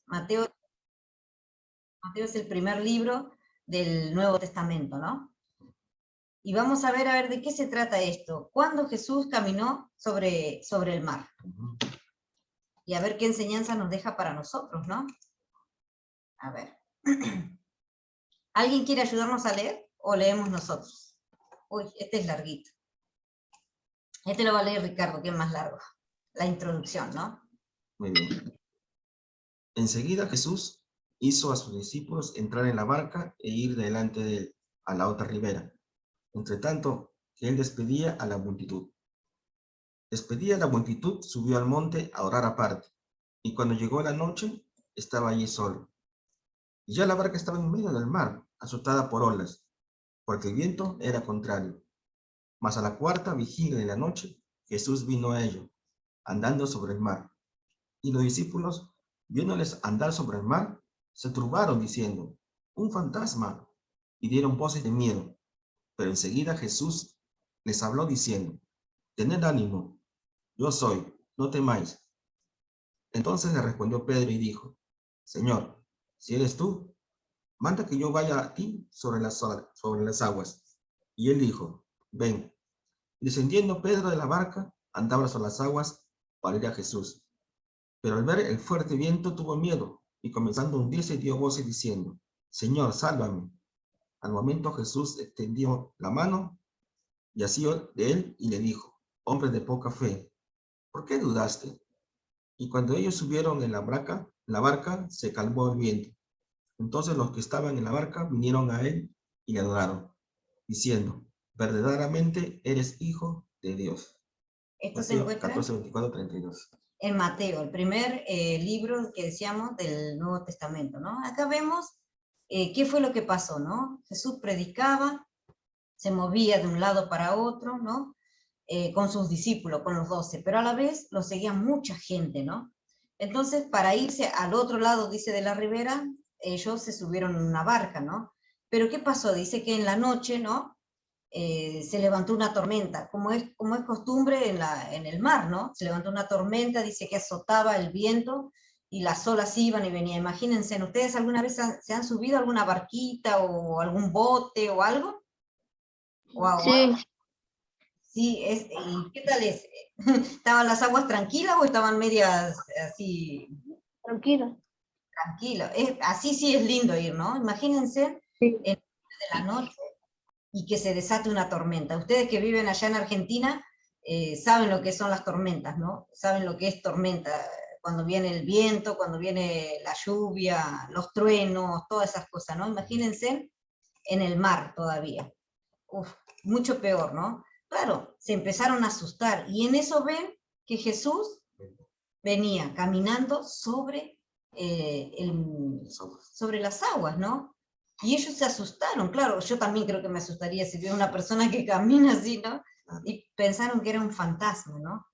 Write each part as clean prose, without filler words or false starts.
Mateo es el primer libro del Nuevo Testamento, ¿no? Y vamos a ver de qué se trata esto. ¿Cuándo Jesús caminó sobre el mar? Y a ver qué enseñanza nos deja para nosotros, ¿no? A ver. ¿Alguien quiere ayudarnos a leer o leemos nosotros? Uy, este es larguito. Este lo va a leer Ricardo, que es más largo. La introducción, ¿no? Muy bien. Enseguida Jesús hizo a sus discípulos entrar en la barca e ir delante de él a la otra ribera, entre tanto que él despedía a la multitud. Despedida a la multitud, subió al monte a orar aparte, y cuando llegó la noche, estaba allí solo. Y ya la barca estaba en medio del mar, azotada por olas, porque el viento era contrario. Mas a la cuarta vigilia de la noche, Jesús vino a ellos, andando sobre el mar. Y los discípulos, viéndoles andar sobre el mar, se turbaron diciendo, un fantasma, y dieron voces de miedo. Pero enseguida Jesús les habló diciendo, tened ánimo, yo soy, no temáis. Entonces le respondió Pedro y dijo, Señor, si eres tú, manda que yo vaya a ti sobre las aguas. Y él dijo, ven. Y descendiendo Pedro de la barca, andaba sobre las aguas para ir a Jesús. Pero al ver el fuerte viento tuvo miedo, y comenzando a hundirse dio voces diciendo, Señor, sálvame. Al momento Jesús extendió la mano y asió de él y le dijo, hombre de poca fe, ¿por qué dudaste? Y cuando ellos subieron en la barca se calmó el viento. Entonces los que estaban en la barca vinieron a él y le adoraron, diciendo, verdaderamente eres hijo de Dios. Esto se Mateo encuentra 14, 24, 32. en Mateo, el primer libro que decíamos del Nuevo Testamento, ¿no? Acá vemos qué fue lo que pasó, ¿no? Jesús predicaba, se movía de un lado para otro, ¿no? Con sus discípulos, con los 12, pero a la vez lo seguía mucha gente, ¿no? Entonces, para irse al otro lado, dice, de la ribera, ellos se subieron en una barca, ¿no? Pero ¿qué pasó? Dice que en la noche, ¿no? Se levantó una tormenta, como es costumbre en el mar, ¿no? Se levantó una tormenta, dice que azotaba el viento y las olas iban y venían. Imagínense, ¿ustedes alguna vez se han subido a alguna barquita o algún bote o algo? Sí, Sí, ¿y qué tal es? ¿Estaban las aguas tranquilas o estaban medias así tranquilo. tranquilas? Así sí es lindo ir, ¿no? Imagínense Sí. en medio de la noche y que se desate una tormenta. Ustedes que viven allá en Argentina saben lo que son las tormentas, ¿no? Saben lo que es tormenta, cuando viene el viento, cuando viene la lluvia, los truenos, todas esas cosas, ¿no? Imagínense en el mar todavía. Uf, mucho peor, ¿no? Claro, se empezaron a asustar y en eso ven que Jesús venía caminando sobre las aguas, ¿no? Y ellos se asustaron, claro, yo también creo que me asustaría si veo una persona que camina así, ¿no? Y pensaron que era un fantasma, ¿no?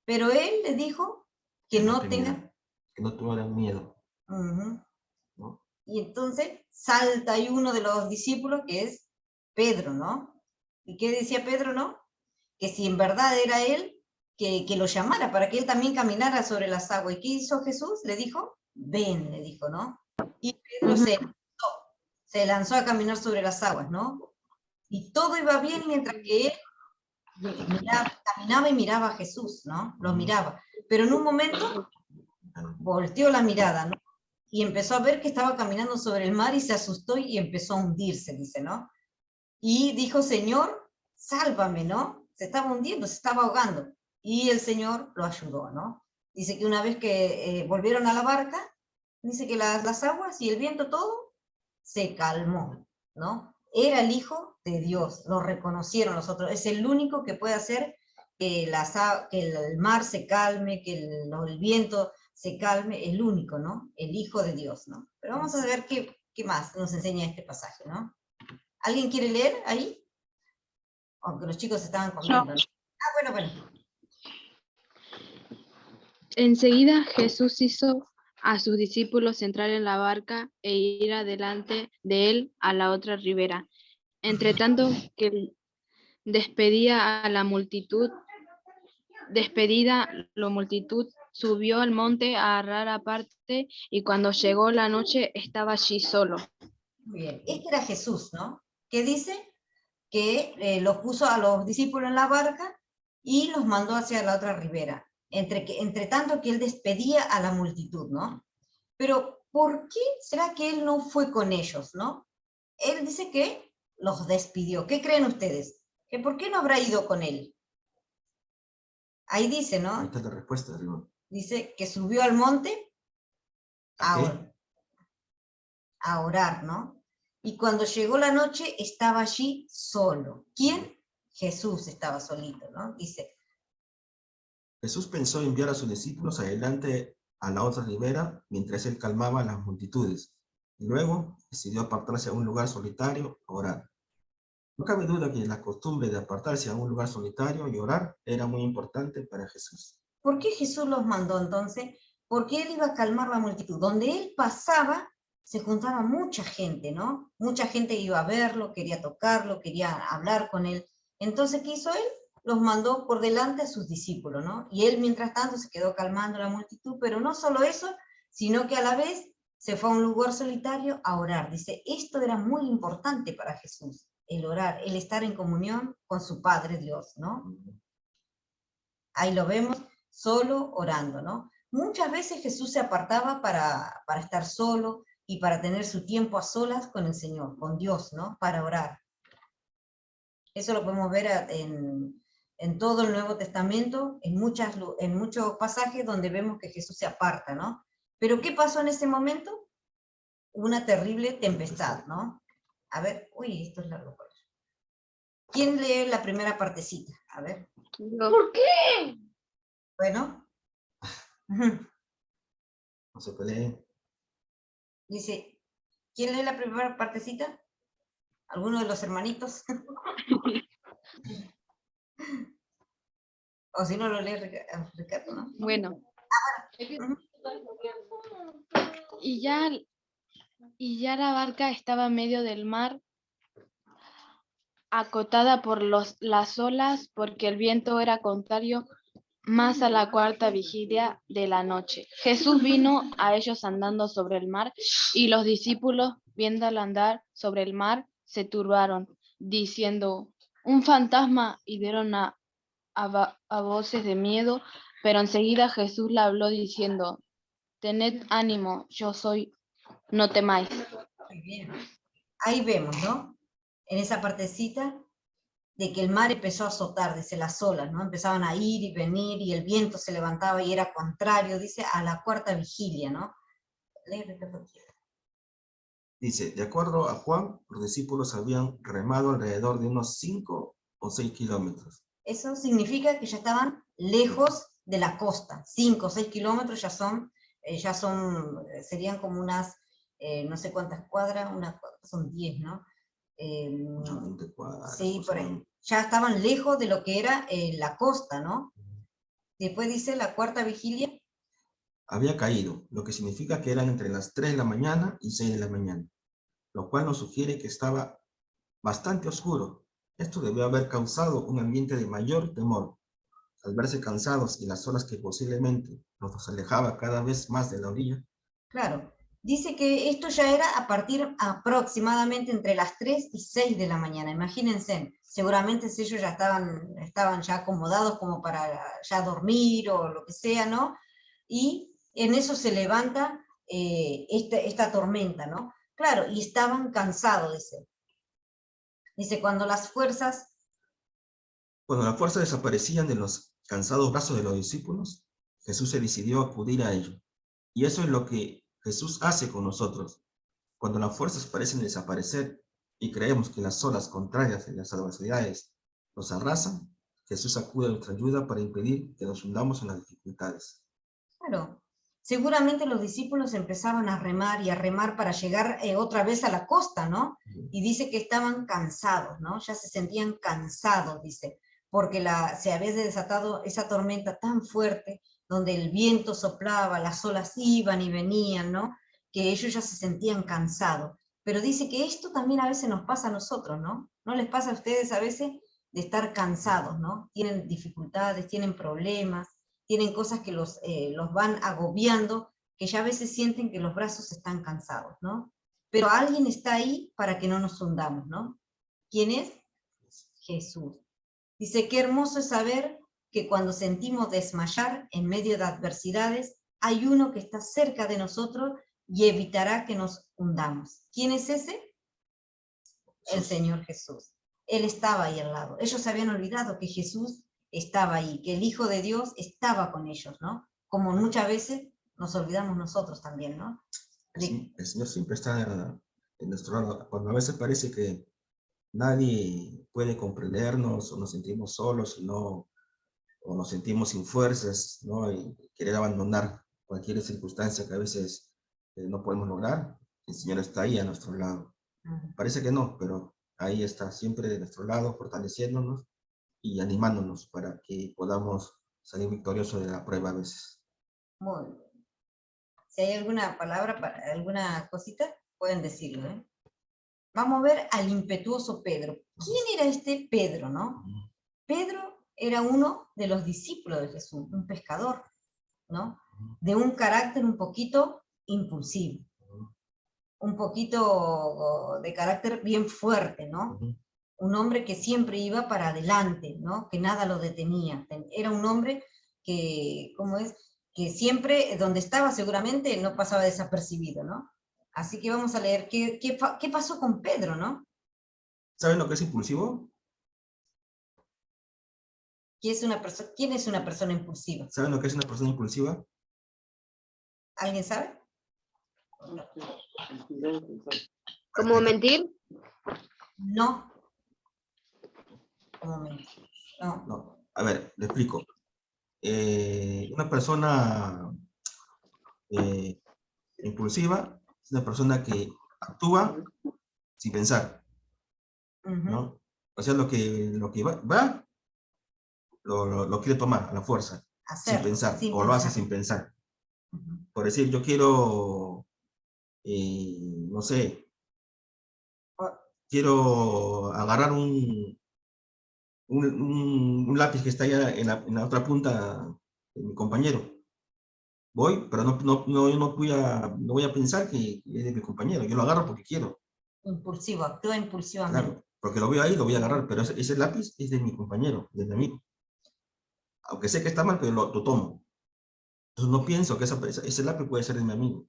Pero él les dijo que no tengan... Que no tuvieran miedo. ¿No? Y entonces salta ahí uno de los discípulos que es Pedro, ¿no? ¿Y qué decía Pedro, no? Que si en verdad era él, que lo llamara para que él también caminara sobre las aguas. ¿Y qué hizo Jesús? Le dijo, ven, le dijo, ¿no? Y Pedro se lanzó a caminar sobre las aguas, ¿no? Y todo iba bien mientras que él caminaba y miraba a Jesús, ¿no? Lo miraba. Pero en un momento volteó la mirada, ¿no? Y empezó a ver que estaba caminando sobre el mar y se asustó y empezó a hundirse, dice, ¿no? Y dijo, Señor, sálvame, ¿no? Se estaba hundiendo, se estaba ahogando. Y el Señor lo ayudó, ¿no? Dice que una vez que volvieron a la barca, dice que las aguas y el viento, todo, se calmó, ¿no? Era el Hijo de Dios, lo reconocieron los otros, es el único que puede hacer que el mar se calme, que el viento se calme, el único, ¿no? El Hijo de Dios, ¿no? Pero vamos a ver qué más nos enseña este pasaje, ¿no? ¿Alguien quiere leer ahí? Aunque los chicos estaban comiendo, ¿no? Ah, bueno. Enseguida Jesús hizo a sus discípulos entrar en la barca e ir adelante de él a la otra ribera. Entre tanto que despedida la multitud, subió al monte a arar aparte, y cuando llegó la noche estaba allí solo. Muy bien, este era Jesús, ¿no? Que dice que los puso a los discípulos en la barca y los mandó hacia la otra ribera, entre tanto que él despedía a la multitud, ¿no? Pero ¿por qué será que él no fue con ellos, no? Él dice que los despidió. ¿Qué creen ustedes? ¿Que por qué no habrá ido con él? Ahí dice, Ahí ¿no? está la respuesta, arriba. Dice que subió al monte ¿A qué? a orar, ¿no? Y cuando llegó la noche estaba allí solo. ¿Quién? Jesús estaba solito, ¿no? Dice, Jesús pensó enviar a sus discípulos adelante a la otra ribera mientras él calmaba a las multitudes, y luego decidió apartarse a un lugar solitario a orar. No cabe duda que la costumbre de apartarse a un lugar solitario y orar era muy importante para Jesús. ¿por qué Jesús los mandó entonces? Porque él iba a calmar la multitud. Donde él pasaba, se juntaba mucha gente, ¿no? Mucha gente iba a verlo, quería tocarlo, quería hablar con él. Entonces, ¿qué hizo él? Los mandó por delante a sus discípulos, ¿no? Y él, mientras tanto, se quedó calmando la multitud, pero no solo eso, sino que a la vez se fue a un lugar solitario a orar. Dice, esto era muy importante para Jesús, el orar, el estar en comunión con su Padre Dios, ¿no? Ahí lo vemos, solo orando, ¿no? Muchas veces Jesús se apartaba para estar solo y para tener su tiempo a solas con el Señor, con Dios, ¿no? Para orar. Eso lo podemos ver en todo el Nuevo Testamento, en muchos pasajes donde vemos que Jesús se aparta, ¿no? Pero ¿qué pasó en ese momento? Una terrible tempestad, ¿no? A ver, uy, esto es largo. ¿Quién lee la primera partecita? A ver. ¿Por qué? Bueno. No se peleen. Dice, ¿quién lee la primera partecita? ¿Alguno de los hermanitos? O si no lo lee Ricardo, ¿no? Bueno. Ujú. Y ya la barca estaba en medio del mar, acotada por las olas, porque el viento era contrario, más a la cuarta vigilia de la noche. Jesús vino a ellos andando sobre el mar, y los discípulos, viéndolo andar sobre el mar, se turbaron, diciendo, un fantasma, y dieron a voces de miedo, pero enseguida Jesús le habló diciendo, tened ánimo, yo soy, no temáis. Muy bien. Ahí vemos, ¿no? En esa partecita de que el mar empezó a azotar, dice, las olas, ¿no? Empezaban a ir y venir y el viento se levantaba y era contrario, dice, a la cuarta vigilia, ¿no? Lee, Ricardo. Dice, de acuerdo a Juan, los discípulos habían remado alrededor de unos 5 o 6 kilómetros. Eso significa que ya estaban lejos de la costa, 5 o 6 kilómetros serían como unas, no sé cuántas cuadras, son 10, ¿no? 20 cuadras, Sí, más por o ahí. menos. Ya estaban lejos de lo que era la costa, ¿no? Después dice la cuarta vigilia. Había caído, lo que significa que eran entre las 3 de la mañana y 6 de la mañana, lo cual nos sugiere que estaba bastante oscuro. Esto debió haber causado un ambiente de mayor temor. Al verse cansados y las olas que posiblemente nos alejaba cada vez más de la orilla. Claro, dice que esto ya era a partir aproximadamente entre las 3 y 6 de la mañana. Imagínense, seguramente ellos ya estaban ya acomodados como para ya dormir o lo que sea, ¿no? Y en eso se levanta esta tormenta, ¿no? Claro, y estaban cansados, dice. Dice, cuando las fuerzas. Cuando las fuerzas desaparecían de los cansados brazos de los discípulos, Jesús se decidió a acudir a ellos. Y eso es lo que Jesús hace con nosotros. Cuando las fuerzas parecen desaparecer y creemos que las olas contrarias de las adversidades nos arrasan, Jesús acude a nuestra ayuda para impedir que nos hundamos en las dificultades. Claro, seguramente los discípulos empezaban a remar para llegar otra vez a la costa, ¿no? Y dice que estaban cansados, ¿no? Ya se sentían cansados, dice, porque se había desatado esa tormenta tan fuerte, donde el viento soplaba, las olas iban y venían, ¿no? Que ellos ya se sentían cansados. Pero dice que esto también a veces nos pasa a nosotros, ¿no? ¿No les pasa a ustedes a veces de estar cansados, ¿no? Tienen dificultades, tienen problemas, tienen cosas que los van agobiando, que ya a veces sienten que los brazos están cansados, ¿no? Pero alguien está ahí para que no nos hundamos, ¿no? ¿Quién es? Jesús. Dice, qué hermoso es saber que cuando sentimos desmayar en medio de adversidades, hay uno que está cerca de nosotros y evitará que nos hundamos. ¿Quién es ese? El Señor Jesús. Él estaba ahí al lado. Ellos se habían olvidado que Jesús estaba ahí, que el Hijo de Dios estaba con ellos, ¿no? Como muchas veces nos olvidamos nosotros también, ¿no? El Señor siempre está en nuestro lado. Cuando a veces parece que nadie puede comprendernos o nos sentimos solos o nos sentimos sin fuerzas, ¿no? Y querer abandonar cualquier circunstancia que a veces no podemos lograr, el Señor está ahí a nuestro lado. Parece que no, pero ahí está siempre de nuestro lado, fortaleciéndonos y animándonos para que podamos salir victoriosos de la prueba a veces. Muy bien. Si hay alguna palabra, alguna cosita, pueden decirlo, ¿eh? Vamos a ver al impetuoso Pedro. ¿Quién era este Pedro, no? Pedro era uno de los discípulos de Jesús, un pescador, ¿no? De un carácter un poquito impulsivo, un poquito de carácter bien fuerte, ¿no? Un hombre que siempre iba para adelante, ¿no? Que nada lo detenía. Era un hombre que, ¿cómo es? Que siempre, donde estaba seguramente, no pasaba desapercibido, ¿no? Así que vamos a leer qué pasó con Pedro, ¿no? ¿Saben lo que es impulsivo? ¿Quién es una persona impulsiva? ¿Saben lo que es una persona impulsiva? ¿Alguien sabe? ¿Cómo mentir? No. ¿Cómo mentir? No. No. A ver, le explico. Una persona impulsiva es una persona que actúa sin pensar, ¿no? O sea, lo que va lo quiere tomar a la fuerza, sin Hacerlo, pensar, sin o lo hace pensar. sin pensar. Por decir, yo quiero, no sé, quiero agarrar un lápiz que está allá en la otra punta de mi compañero. Voy, pero no voy a pensar que es de mi compañero. Yo lo agarro porque quiero. Impulsivo, actúa impulsivamente. Claro, porque lo veo ahí, lo voy a agarrar, pero ese lápiz es de mi compañero, de mi amigo. Aunque sé que está mal, pero lo tomo. Entonces no pienso que ese lápiz puede ser de mi amigo.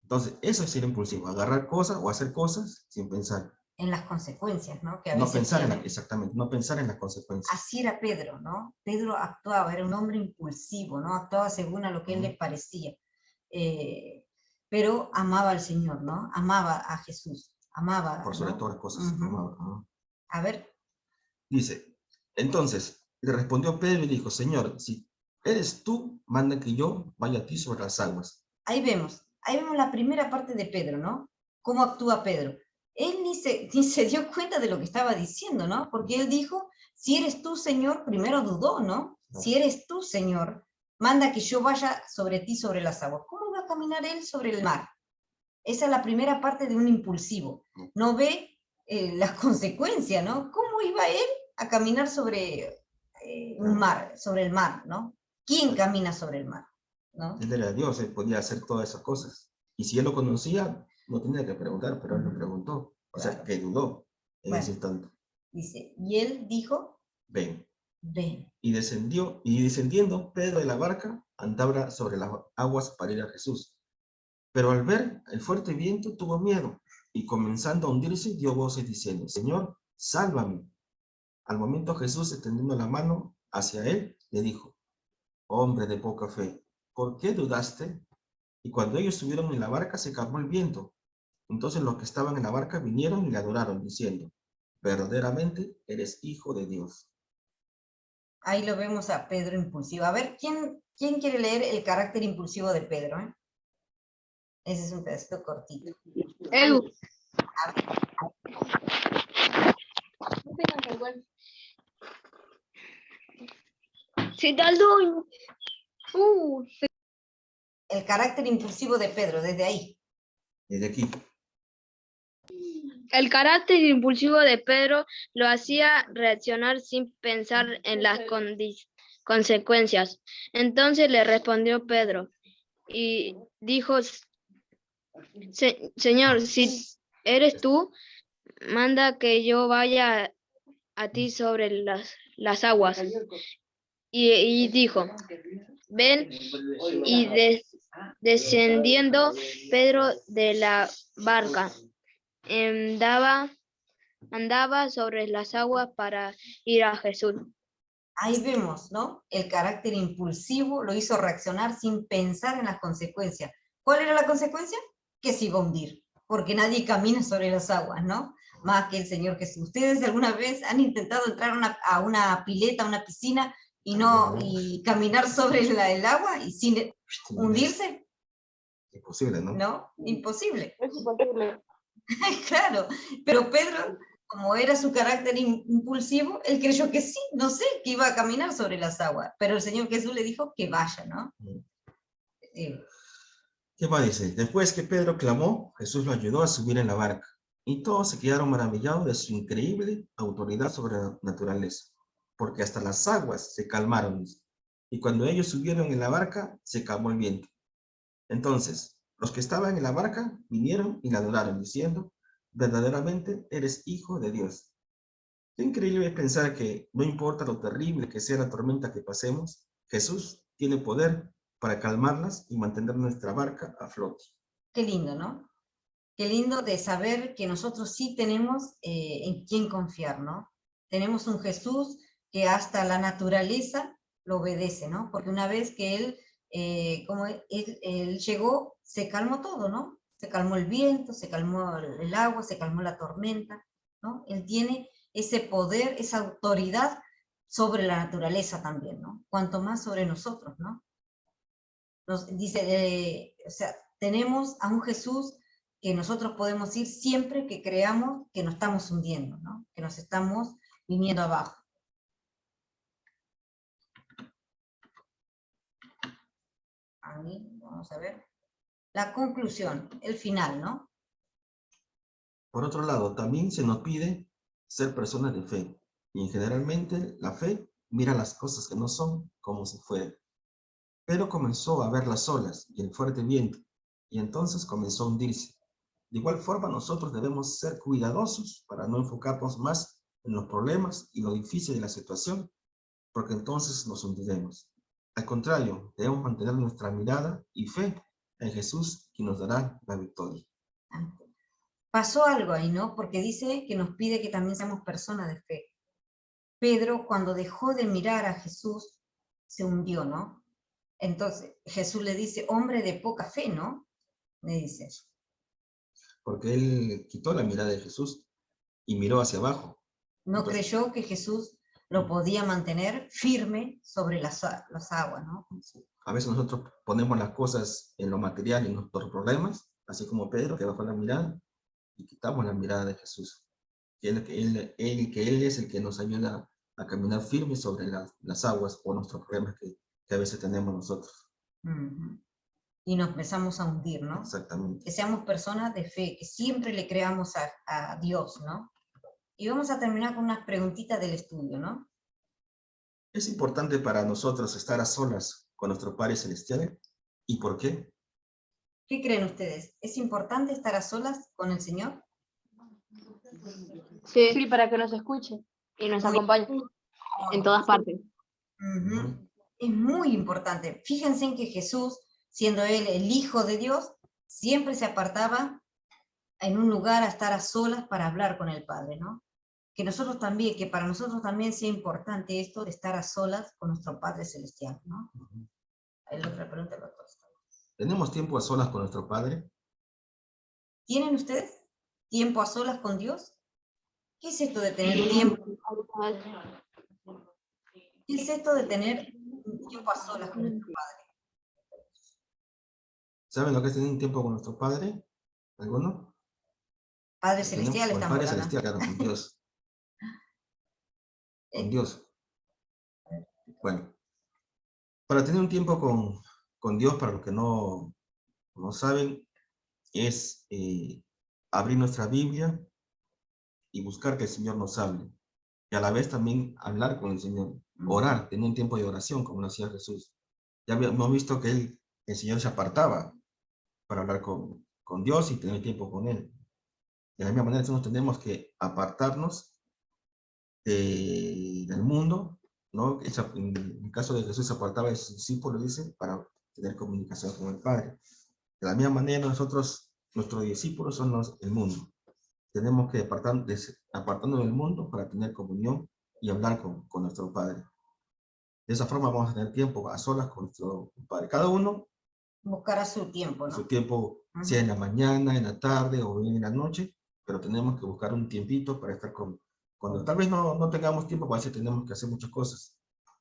Entonces, eso es ser impulsivo, agarrar cosas o hacer cosas sin pensar. En las consecuencias, ¿no? Que a No veces pensar tiene. exactamente, no pensar en las consecuencias. Así era Pedro, ¿no? Pedro actuaba, era un hombre impulsivo, ¿no? Actuaba según a lo que él le parecía. Pero amaba al Señor, ¿no? Amaba a Jesús, amaba. Por sobre ¿no? todas las cosas. Amaba. A ver. Dice, entonces, le respondió Pedro y dijo, Señor, si eres tú, manda que yo vaya a ti sobre las aguas. Ahí vemos la primera parte de Pedro, ¿no? Cómo actúa Pedro. Él ni se dio cuenta de lo que estaba diciendo, ¿no? Porque él dijo, si eres tú, Señor, primero dudó, ¿no? Si eres tú, Señor, manda que yo vaya sobre ti sobre las aguas. ¿Cómo va a caminar él sobre el mar? Esa es la primera parte de un impulsivo. No ve las consecuencias, ¿no? ¿Cómo iba él a caminar sobre un mar, sobre el mar, ¿no? ¿Quién camina sobre el mar? ¿No? Él era Dios, él podía hacer todas esas cosas. Y si él lo conocía, no tenía que preguntar, pero él lo preguntó. O sea, que dudó en ese instante. Dice, y él dijo, ven. Ven. Y descendiendo Pedro de la barca, andaba sobre las aguas para ir a Jesús. Pero al ver el fuerte viento tuvo miedo, y comenzando a hundirse dio voces diciendo, Señor, sálvame. Al momento Jesús, extendiendo la mano hacia él, le dijo, hombre de poca fe, ¿por qué dudaste? Y cuando ellos subieron en la barca se calmó el viento. Entonces los que estaban en la barca vinieron y le adoraron, diciendo, verdaderamente eres hijo de Dios. Ahí lo vemos a Pedro impulsivo. A ver, ¿quién quiere leer el carácter impulsivo de Pedro? Ese es un pedacito cortito. Edu. Sí, tal El carácter impulsivo de Pedro, desde ahí. Desde aquí. El carácter impulsivo de Pedro lo hacía reaccionar sin pensar en las consecuencias. Entonces le respondió Pedro y dijo, Señor, si eres tú, manda que yo vaya a ti sobre las aguas. Y dijo, ven, y descendiendo Pedro de la barca, andaba sobre las aguas para ir a Jesús. Ahí vemos, ¿no? El carácter impulsivo lo hizo reaccionar sin pensar en las consecuencias. ¿Cuál era la consecuencia? Que se iba a hundir, porque nadie camina sobre las aguas, ¿no? Más que el Señor Jesús. ¿Ustedes alguna vez han intentado entrar a una pileta, a una piscina, y caminar sobre el agua y sin hundirse? Imposible, ¿no? No, imposible. Es imposible. Claro, pero Pedro, como era su carácter impulsivo, él creyó que sí, no sé, que iba a caminar sobre las aguas, pero el Señor Jesús le dijo que vaya, ¿no? ¿Qué más dice? Después que Pedro clamó, Jesús lo ayudó a subir en la barca, y todos se quedaron maravillados de su increíble autoridad sobre la naturaleza, porque hasta las aguas se calmaron, y cuando ellos subieron en la barca, se calmó el viento. Entonces, los que estaban en la barca vinieron y le adoraron, diciendo, verdaderamente eres hijo de Dios. Qué increíble es pensar que no importa lo terrible que sea la tormenta que pasemos, Jesús tiene poder para calmarlas y mantener nuestra barca a flote. Qué lindo, ¿no? Qué lindo de saber que nosotros sí tenemos en quién confiar, ¿no? Tenemos un Jesús que hasta la naturaleza lo obedece, ¿no? Porque una vez que él llegó, se calmó todo, ¿no? Se calmó el viento, se calmó el agua, se calmó la tormenta, ¿no? Él tiene ese poder, esa autoridad sobre la naturaleza también, ¿no? Cuanto más sobre nosotros, ¿no? Nos dice, o sea, tenemos a un Jesús que nosotros podemos ir siempre que creamos que nos estamos hundiendo, ¿no? Que nos estamos viniendo abajo. Ahí, vamos a ver. La conclusión, el final, ¿no? Por otro lado, también se nos pide ser personas de fe, y generalmente la fe mira las cosas que no son como si fueran. Pero comenzó a ver las olas y el fuerte viento, y entonces comenzó a hundirse. De igual forma, nosotros debemos ser cuidadosos para no enfocarnos más en los problemas y lo difícil de la situación, porque entonces nos hundiremos. Al contrario, debemos mantener nuestra mirada y fe en Jesús, quien nos dará la victoria. Pasó algo ahí, ¿no? Porque dice que nos pide que también seamos personas de fe. Pedro, cuando dejó de mirar a Jesús, se hundió, ¿no? Entonces, Jesús le dice, hombre de poca fe, ¿no? Le dice. Porque él quitó la mirada de Jesús y miró hacia abajo. No Entonces, creyó que Jesús lo podía mantener firme sobre las aguas, ¿no? a veces nosotros ponemos las cosas en lo material, en nuestros problemas, así como Pedro, que bajó la mirada, y quitamos la mirada de Jesús. Que él es el que nos ayuda a caminar firme sobre las aguas o nuestros problemas que a veces tenemos nosotros. Y nos empezamos a hundir, ¿no? Exactamente. Que seamos personas de fe, que siempre le creamos a Dios, ¿no? Y vamos a terminar con unas preguntitas del estudio, ¿no? Es importante para nosotros estar a solas con nuestro Padre Celestial. ¿Y por qué? ¿Qué creen ustedes? ¿Es importante estar a solas con el Señor? Sí, para que nos escuche. y nos acompaña en todas partes. Es muy importante. Fíjense en que Jesús, siendo Él el Hijo de Dios, siempre se apartaba en un lugar a estar a solas para hablar con el Padre, ¿no? Que para nosotros también sea importante esto de estar a solas con nuestro Padre Celestial, ¿no? Ahí la otra pregunta, doctor. ¿Tenemos tiempo a solas con nuestro Padre? ¿Tienen ustedes tiempo a solas con Dios? ¿Qué es esto de tener tiempo? ¿Qué es esto de tener tiempo a solas con nuestro Padre? ¿Saben lo que es tener un tiempo con nuestro Padre? ¿Alguno? Padre Celestial Con el estamos Padre hablando. Celestial, claro, con Dios. Con Dios. Bueno, para tener un tiempo con Dios, para los que no saben, es abrir nuestra Biblia y buscar que el Señor nos hable. Y a la vez también hablar con el Señor. Orar, tener un tiempo de oración, como lo hacía Jesús. Ya hemos visto que el Señor se apartaba para hablar con Dios y tener tiempo con Él. De la misma manera, nosotros tenemos que apartarnos del mundo, ¿no? En el caso de Jesús, se apartaba de sus discípulos, dice, para tener comunicación con el Padre. De la misma manera, nosotros, nuestros discípulos son el mundo. Tenemos que apartarnos del mundo para tener comunión y hablar con nuestro Padre. De esa forma vamos a tener tiempo a solas con nuestro Padre. Cada uno buscará su tiempo, ¿no? Su tiempo, sea en la mañana, en la tarde o bien en la noche, pero tenemos que buscar un tiempito para estar cuando tal vez no tengamos tiempo, a veces tenemos que hacer muchas cosas,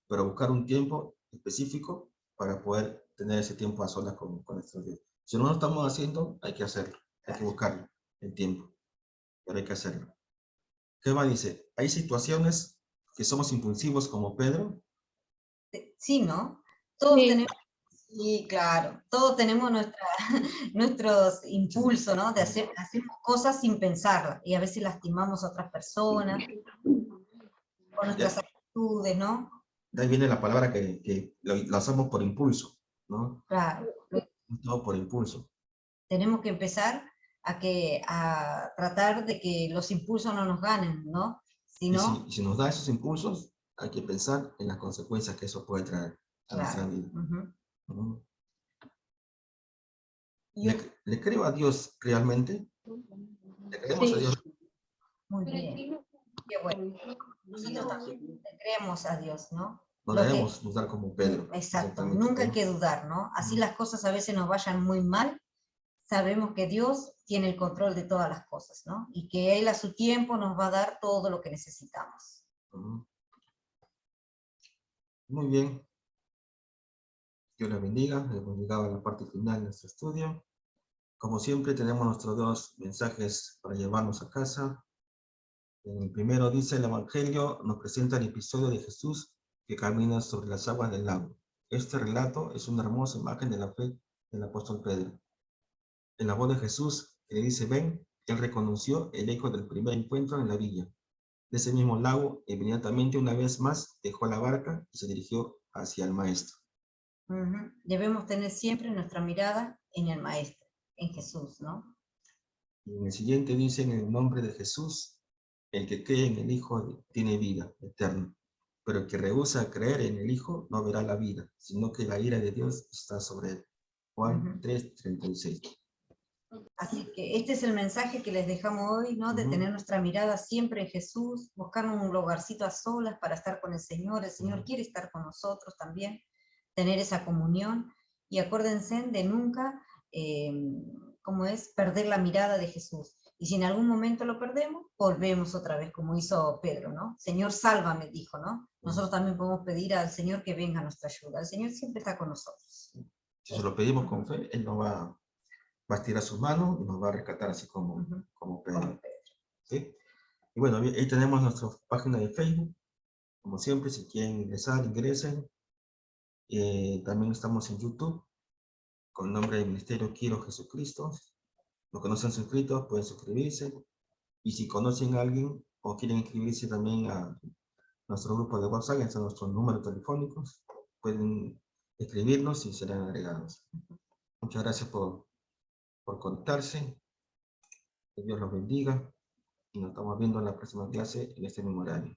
pero buscar un tiempo específico para poder tener ese tiempo a solas con nuestro Dios. Si no lo estamos haciendo, hay que hacerlo, hay que buscarlo, el tiempo, pero hay que hacerlo. ¿Qué más dice? Hay situaciones que somos impulsivos como Pedro. Sí, ¿no? Todos Sí. tenemos, sí, claro, todos tenemos nuestros impulsos, ¿no? Hacemos cosas sin pensarlas y a veces lastimamos a otras personas con nuestras actitudes, ¿no? De ahí viene la palabra que lo hacemos por impulso, ¿no? Claro, Todo por impulso. tenemos que empezar a tratar de que los impulsos no nos ganen, ¿no? Si no, Si nos da esos impulsos, hay que pensar en las consecuencias que eso puede traer a nuestra claro. vida. Ujú. ¿Le creo a Dios realmente? ¿Le creemos a Sí. Dios? Muy bien, qué bueno. Nosotros también le creemos a Dios, ¿no? No Lo que, debemos dudar como Pedro. exacto, Exactamente, nunca hay ¿no? que dudar, ¿no? Así las cosas a veces nos vayan muy mal, sabemos que Dios tiene el control de todas las cosas, ¿no? Y que Él a su tiempo nos va a dar todo lo que necesitamos. Muy bien. Dios les bendiga. Hemos llegado a la parte final de nuestro estudio. Como siempre, tenemos nuestros dos mensajes para llevarnos a casa. El primero dice: el Evangelio nos presenta el episodio de Jesús que camina sobre las aguas del lago. Este relato es una hermosa imagen de la fe del apóstol Pedro. En la voz de Jesús, que le dice ven, él reconoció el eco del primer encuentro en la villa. De ese mismo lago, inmediatamente una vez más dejó la barca y se dirigió hacia el Maestro. Debemos tener siempre nuestra mirada en el Maestro, en Jesús, ¿no? Y en el siguiente dice: en el nombre de Jesús, el que cree en el Hijo tiene vida eterna, pero el que rehúsa creer en el Hijo no verá la vida, sino que la ira de Dios está sobre él. Juan 3:36. Así que este es el mensaje que les dejamos hoy, ¿no? De tener nuestra mirada siempre en Jesús, buscar un lugarcito a solas para estar con el Señor quiere estar con nosotros también, tener esa comunión, y acuérdense de nunca, ¿cómo es? Perder la mirada de Jesús. Y si en algún momento lo perdemos, volvemos otra vez, como hizo Pedro, ¿no? Señor, sálvame, dijo, ¿no? Nosotros también podemos pedir al Señor que venga a nuestra ayuda. El Señor siempre está con nosotros. Si se lo pedimos con fe, Él nos va a estirar sus manos y nos va a rescatar así como Pedro. ¿Sí? Y bueno, ahí tenemos nuestra página de Facebook. Como siempre, si quieren ingresar, ingresen. También estamos en YouTube con el nombre del Ministerio Quiero Jesucristo. Los que no se han suscrito pueden suscribirse. Y si conocen a alguien o quieren inscribirse también a nuestro grupo de WhatsApp, están nuestros números telefónicos, pueden escribirnos y serán agregados. Muchas gracias por conectarse. Que Dios los bendiga. Y nos estamos viendo en la próxima clase en este mismo horario.